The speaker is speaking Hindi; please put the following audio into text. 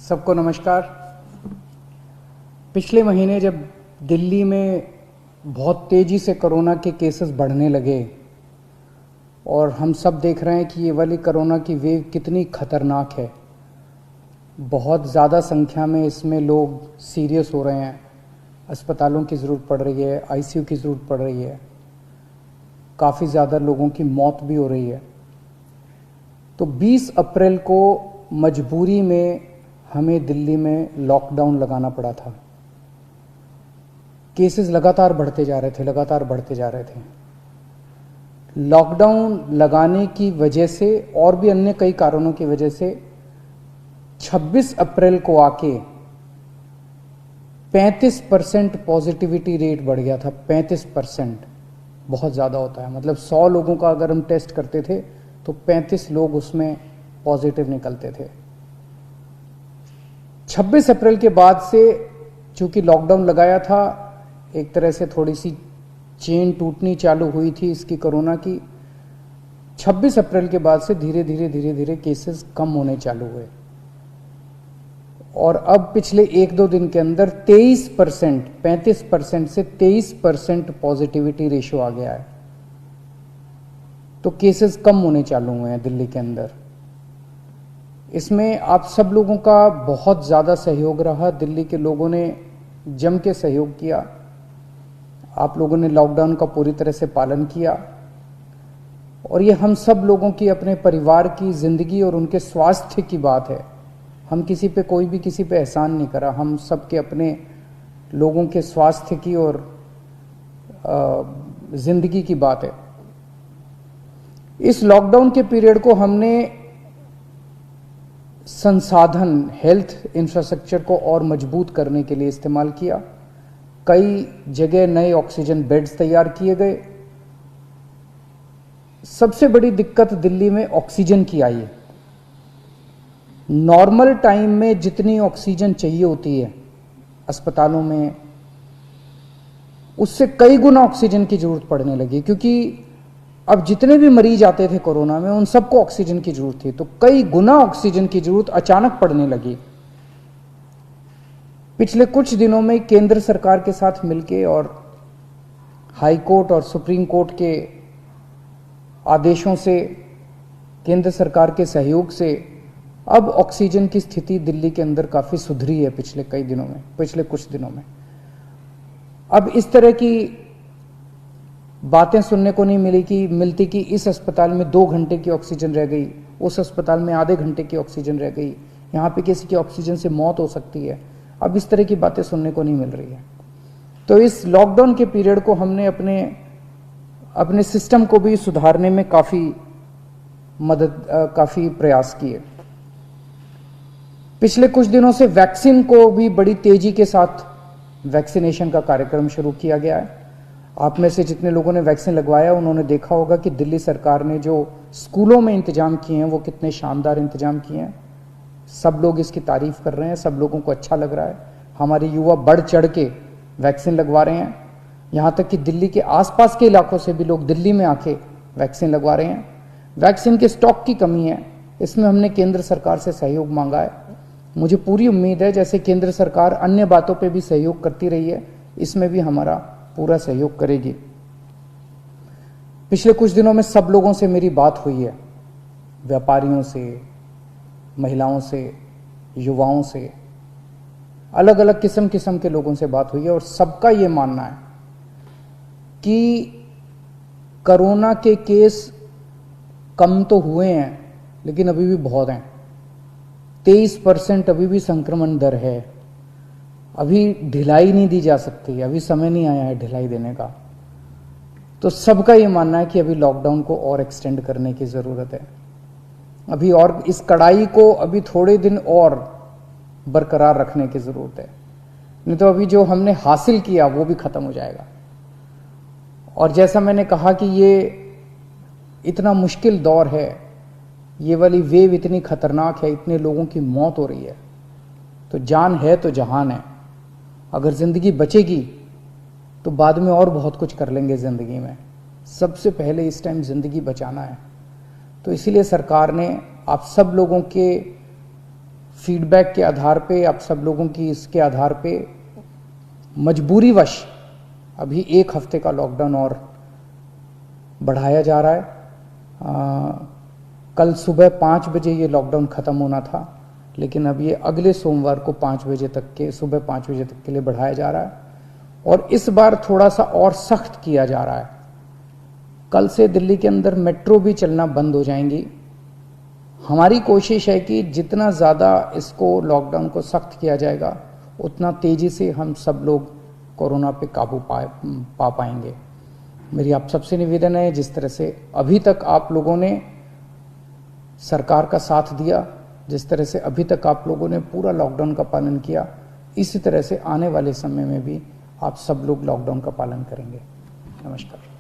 सबको नमस्कार। पिछले महीने जब दिल्ली में बहुत तेज़ी से कोरोना के केसेस बढ़ने लगे और हम सब देख रहे हैं कि ये वाली कोरोना की वेव कितनी ख़तरनाक है, बहुत ज़्यादा संख्या में इसमें लोग सीरियस हो रहे हैं, अस्पतालों की ज़रूरत पड़ रही है, आईसीयू की ज़रूरत पड़ रही है, काफ़ी ज़्यादा लोगों की मौत भी हो रही है। तो 20 अप्रैल को मजबूरी में हमें दिल्ली में लॉकडाउन लगाना पड़ा था। केसेस लगातार बढ़ते जा रहे थे। लॉकडाउन लगाने की वजह से और भी अन्य कई कारणों की वजह से 26 अप्रैल को आके 35% पॉजिटिविटी रेट बढ़ गया था। 35% बहुत ज़्यादा होता है, मतलब 100 लोगों का अगर हम टेस्ट करते थे तो 35 लोग उसमें पॉजिटिव निकलते थे। 26 अप्रैल के बाद से चूंकि लॉकडाउन लगाया था, एक तरह से थोड़ी सी चेन टूटनी चालू हुई थी इसकी कोरोना की। 26 अप्रैल के बाद से धीरे धीरे केसेस कम होने चालू हुए और अब पिछले 1-2 दिन के अंदर 23%, 35% से 23% पॉजिटिविटी रेशियो आ गया है। तो केसेस कम होने चालू हुए हैं दिल्ली के अंदर। इसमें आप सब लोगों का बहुत ज़्यादा सहयोग रहा। दिल्ली के लोगों ने जम के सहयोग किया। आप लोगों ने लॉकडाउन का पूरी तरह से पालन किया और ये हम सब लोगों की, अपने परिवार की ज़िंदगी और उनके स्वास्थ्य की बात है। हम कोई भी किसी पे एहसान नहीं करा, हम सब के अपने लोगों के स्वास्थ्य की और ज़िंदगी की बात है। इस लॉकडाउन के पीरियड को हमने संसाधन, हेल्थ इंफ्रास्ट्रक्चर को और मजबूत करने के लिए इस्तेमाल किया। कई जगह नए ऑक्सीजन बेड्स तैयार किए गए। सबसे बड़ी दिक्कत दिल्ली में ऑक्सीजन की आई है। नॉर्मल टाइम में जितनी ऑक्सीजन चाहिए होती है अस्पतालों में, उससे कई गुना ऑक्सीजन की जरूरत पड़ने लगी, क्योंकि अब जितने भी मरीज आते थे कोरोना में उन सबको ऑक्सीजन की जरूरत थी। तो कई गुना ऑक्सीजन की जरूरत अचानक पड़ने लगी। पिछले कुछ दिनों में केंद्र सरकार के साथ मिलके और हाई कोर्ट और सुप्रीम कोर्ट के आदेशों से, केंद्र सरकार के सहयोग से अब ऑक्सीजन की स्थिति दिल्ली के अंदर काफी सुधरी है पिछले कुछ दिनों में। अब इस तरह की बातें सुनने को नहीं मिलती कि इस अस्पताल में 2 घंटे की ऑक्सीजन रह गई, उस अस्पताल में आधे घंटे की ऑक्सीजन रह गई, यहाँ पे किसी की ऑक्सीजन से मौत हो सकती है। अब इस तरह की बातें सुनने को नहीं मिल रही है। तो इस लॉकडाउन के पीरियड को हमने अपने सिस्टम को भी सुधारने में काफी प्रयास किए। पिछले कुछ दिनों से वैक्सीन को भी बड़ी तेजी के साथ वैक्सीनेशन का कार्यक्रम शुरू किया गया है। आप में से जितने लोगों ने वैक्सीन लगवाया उन्होंने देखा होगा कि दिल्ली सरकार ने जो स्कूलों में इंतजाम किए हैं वो कितने शानदार इंतजाम किए हैं। सब लोग इसकी तारीफ कर रहे हैं, सब लोगों को अच्छा लग रहा है। हमारे युवा बढ़ चढ़ के वैक्सीन लगवा रहे हैं। यहाँ तक कि दिल्ली के आसपास के इलाकों से भी लोग दिल्ली में आके वैक्सीन लगवा रहे हैं। वैक्सीन के स्टॉक की कमी है, इसमें हमने केंद्र सरकार से सहयोग मांगा है। मुझे पूरी उम्मीद है जैसे केंद्र सरकार अन्य बातों पे भी सहयोग करती रही है, इसमें भी हमारा पूरा सहयोग करेगी। पिछले कुछ दिनों में सब लोगों से मेरी बात हुई है, व्यापारियों से, महिलाओं से, युवाओं से, अलग अलग किस्म के लोगों से बात हुई है और सबका ये मानना है कि कोरोना के केस कम तो हुए हैं लेकिन अभी भी बहुत हैं। 23% अभी भी संक्रमण दर है। अभी ढिलाई नहीं दी जा सकती, अभी समय नहीं आया है ढिलाई देने का। तो सबका ये मानना है कि अभी लॉकडाउन को और एक्सटेंड करने की ज़रूरत है। अभी और इस कड़ाई को अभी थोड़े दिन और बरकरार रखने की ज़रूरत है, नहीं तो अभी जो हमने हासिल किया वो भी ख़त्म हो जाएगा। और जैसा मैंने कहा कि ये इतना मुश्किल दौर है, ये वाली वेव इतनी खतरनाक है, इतने लोगों की मौत हो रही है, तो जान है तो जहान है। अगर ज़िंदगी बचेगी तो बाद में और बहुत कुछ कर लेंगे ज़िंदगी में। सबसे पहले इस टाइम ज़िंदगी बचाना है। तो इसीलिए सरकार ने आप सब लोगों के फीडबैक के आधार पे, आप सब लोगों की इसके आधार पे मजबूरीवश अभी 1 हफ्ते का लॉकडाउन और बढ़ाया जा रहा है। कल सुबह 5 बजे ये लॉकडाउन ख़त्म होना था, लेकिन अब ये अगले सोमवार को 5 बजे तक के, सुबह 5 बजे तक के लिए बढ़ाया जा रहा है और इस बार थोड़ा सा और सख्त किया जा रहा है। कल से दिल्ली के अंदर मेट्रो भी चलना बंद हो जाएंगी। हमारी कोशिश है कि जितना ज़्यादा इसको लॉकडाउन को सख्त किया जाएगा उतना तेज़ी से हम सब लोग कोरोना पे काबू पा पाएंगे। मेरी आप सबसे निवेदन है, जिस तरह से अभी तक आप लोगों ने सरकार का साथ दिया, जिस तरह से अभी तक आप लोगों ने पूरा लॉकडाउन का पालन किया, इसी तरह से आने वाले समय में भी आप सब लोग लॉकडाउन का पालन करेंगे। नमस्कार।